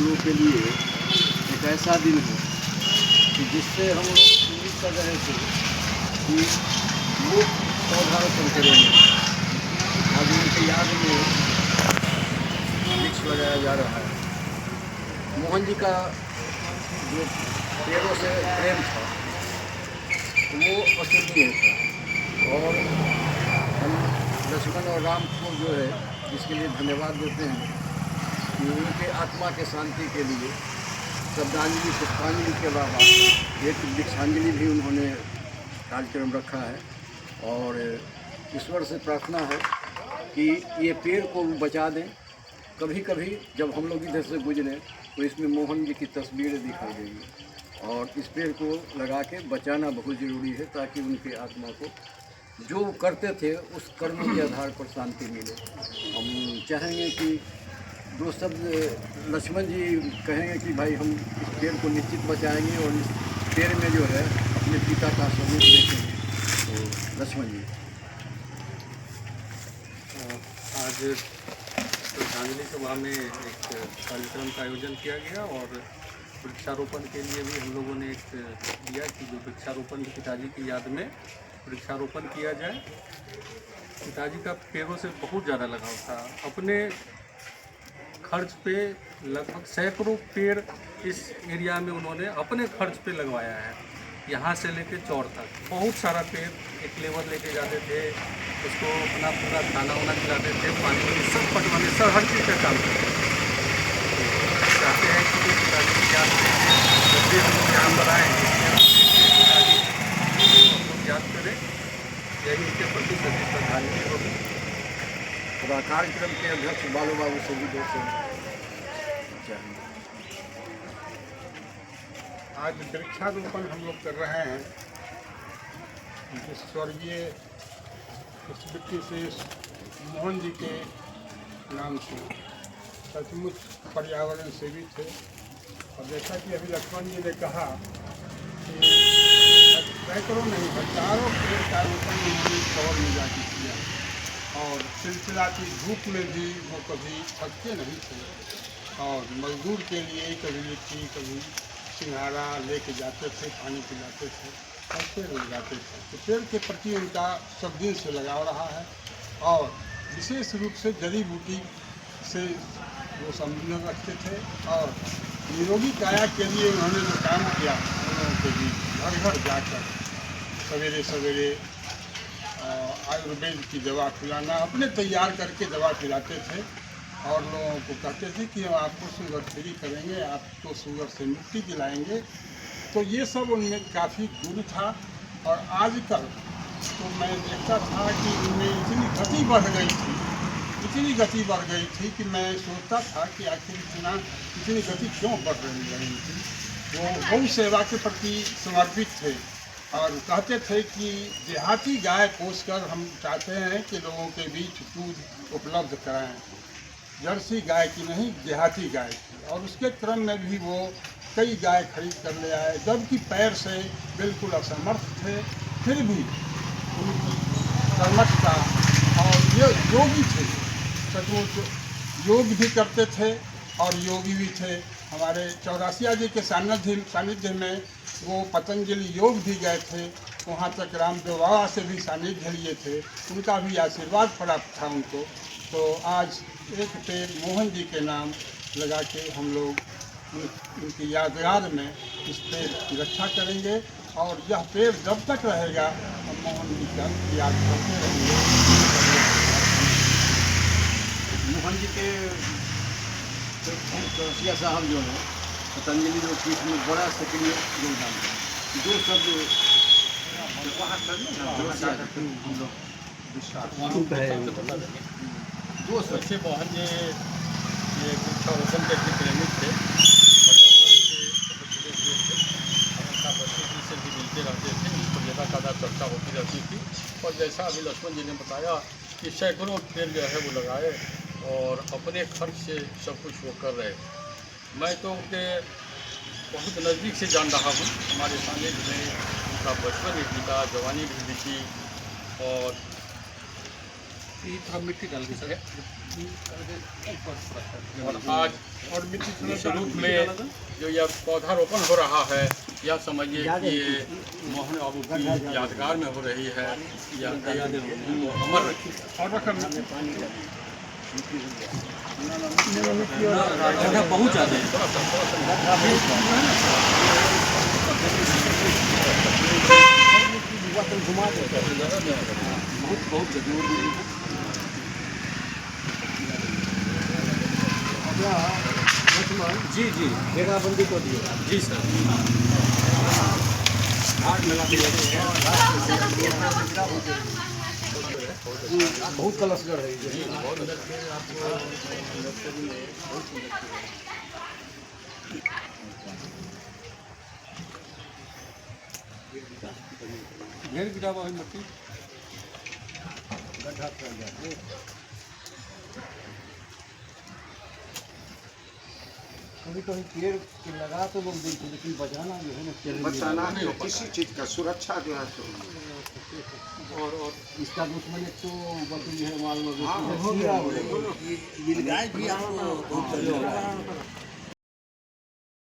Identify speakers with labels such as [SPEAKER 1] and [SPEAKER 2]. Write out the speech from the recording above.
[SPEAKER 1] लोगों के लिए एक ऐसा दिन है कि जिससे हम लोग उम्मीद कर रहे थे कि लोग पौधारोपण करेंगे। आज उनके याद में वृक्ष लगाया जा रहा है। मोहन जी का जो पेड़ों से प्रेम था वो अतुलनीय था, और हम लक्ष्मण और राम को जो है इसके लिए धन्यवाद देते हैं कि उनके आत्मा के शांति के लिए श्रद्धांजलि पुष्पांजलि के अलावा एक वृक्षांजलि भी उन्होंने कार्यक्रम रखा है। और ईश्वर से प्रार्थना है कि ये पेड़ को बचा दें। कभी कभी जब हम लोग इधर से गुजरें तो इसमें मोहन जी की तस्वीरें दिखाई देंगी, और इस पेड़ को लगा के बचाना बहुत ज़रूरी है ताकि उनके आत्मा को जो करते थे उस कर्म के आधार पर शांति मिले। हम चाहेंगे कि दो शब्द लक्ष्मण जी कहेंगे कि भाई हम इस पेड़ को निश्चित बचाएंगे और इस पेड़ में जो है अपने पिता का स्वरूप देखेंगे। तो लक्ष्मण जी,
[SPEAKER 2] आज श्रद्धांजलि सभा में एक कार्यक्रम का आयोजन किया गया, और वृक्षारोपण के लिए भी हम लोगों ने एक दिया कि जो वृक्षारोपण पिताजी की याद में वृक्षारोपण किया जाए। पिताजी का पेड़ों से बहुत ज़्यादा लगाव था। अपने खर्च पे लगभग सैकड़ों पेड़ इस एरिया में उन्होंने अपने खर्च पे लगवाया है। यहाँ से लेके चौड़ तक बहुत सारा पेड़ एक लेबर लेके जाते थे, उसको अपना पूरा खाना वाना खिलाते थे, पानी वानी सब पटवाने, सब हर चीज़ का काम करते थे। तो चाहते हैं कि पिताजी की याद में जब भी हम लोग यहाँ बनाएँ पिताजी हम लोग याद करें, यही उनके प्रति सभी श्रद्धांजलि होगी।
[SPEAKER 1] और कार्यक्रम के अध्यक्ष बालू बाबू से भी दोस्त चाहिए।
[SPEAKER 3] आज वृक्षारोपण हम लोग कर रहे हैं उनके स्वर्गीय स्मृति से मोहन जी के नाम से। सचमुच पर्यावरण सेवी थे, और जैसा कि अभी लक्ष्मण जी ने कहा कि सैकड़ों नहीं हजारों पेड़ का रोपण उन्होंने शहर में जाके किया, और सिलसिला की धूप में भी वो कभी थकते नहीं थे, और मजदूर के लिए कभी लिट्टी कभी सिंघाड़ा लेके जाते थे, पानी पिलाते थे और पेड़ लगाते थे। तो पेड़ के प्रति उनका सब दिन से लगाव रहा है, और विशेष रूप से जड़ी बूटी से वो संबंध रखते थे, और निरोगी काया के लिए उन्होंने जो काम किया उन लोगों के बीच घर घर जाकर सवेरे सवेरे आयुर्वेद की दवा खिलाना, अपने तैयार करके दवा खिलाते थे, और लोगों को कहते थे कि हम आपको शुगर फ्री करेंगे, आपको शुगर से मुक्ति दिलाएंगे। तो ये सब उनमें काफ़ी गुण था। और आजकल तो मैं देखता था कि उनमें इतनी गति बढ़ गई थी कि मैं सोचता था कि आखिर इतनी गति क्यों बढ़ रही थी। वो गौ सेवा के प्रति समर्पित थे, और कहते थे कि देहाती गाय पोसकर हम चाहते हैं कि लोगों के बीच दूध उपलब्ध कराएं, जर्सी गाय की नहीं, देहाती गाय की। और उसके क्रम में भी वो कई गाय खरीद कर ले आए, जबकि पैर से बिल्कुल असमर्थ थे, फिर भी उनकी कर्मठता, और ये योगी थे, सचमुच योग भी करते थे और योगी भी थे। हमारे चौरासिया जी के सानिध्य में वो पतंजलि योग भी गए थे, वहाँ तक रामदेव बाबा से भी सानिध्य लिए थे, उनका भी आशीर्वाद प्राप्त था उनको। तो आज एक पेड़ मोहन जी के नाम लगा के हम लोग उनकी यादगार में इस पेड़ की रक्षा करेंगे, और यह पेड़ जब तक रहेगा हम मोहन जी का याद करते रहेंगे।
[SPEAKER 1] मोहन जी के चौरसिया साहब जो है पतंजलि जो पीठ में बड़ा सक्रिय योगदान है। दो शब्द हम लोग दो
[SPEAKER 2] वैसे मोहन जी ये वृक्षारोपण के प्रेमित थे, पर्यावरण से जुड़े हुए थे, हमेशा बच्चे जी से भी मिलते रहते थे, उस पर ज़्यादा ताज़ा चर्चा होती रहती थी। और जैसा अभी लक्ष्मण जी ने बताया कि सैकड़ों पेड़ जो है वो लगाए, और अपने खर्च से सब कुछ वो कर रहे। मैं तो उनके बहुत नज़दीक से जान रहा हूँ, हमारे सानिध्य में उनका बचपन भी बीता, जवानी भी बीती। और
[SPEAKER 4] थोड़ा मिट्टी डाल के सर और आज इस रूप में जो यह पौधारोपण हो रहा है, यह समझिए कि ये मोहन बाबू की यादगार में हो रही है, यह अमर रखी।
[SPEAKER 2] बहुत ज़्यादा
[SPEAKER 1] घुमा देते हैं
[SPEAKER 2] बहुत जी जी
[SPEAKER 1] घेराबंदी को दिए।
[SPEAKER 2] जी सर घाट लगा दिया
[SPEAKER 1] बहुत कलशगर है ये।
[SPEAKER 2] घेर गिरा हुआ है मट्टी
[SPEAKER 1] गड्ढा कर गया। कभी कभी पेड़ के लगा तो लोग देखते, लेकिन बचाना जो है ना,
[SPEAKER 3] बचाना नहीं, किसी चीज का सुरक्षा जो है
[SPEAKER 1] और इसका दुश्मन एक तो बकरी है, माल मवेशी है,
[SPEAKER 3] हो
[SPEAKER 1] कीड़ा
[SPEAKER 3] गया।
[SPEAKER 1] हो गया।
[SPEAKER 5] गाय भी आपको बहुत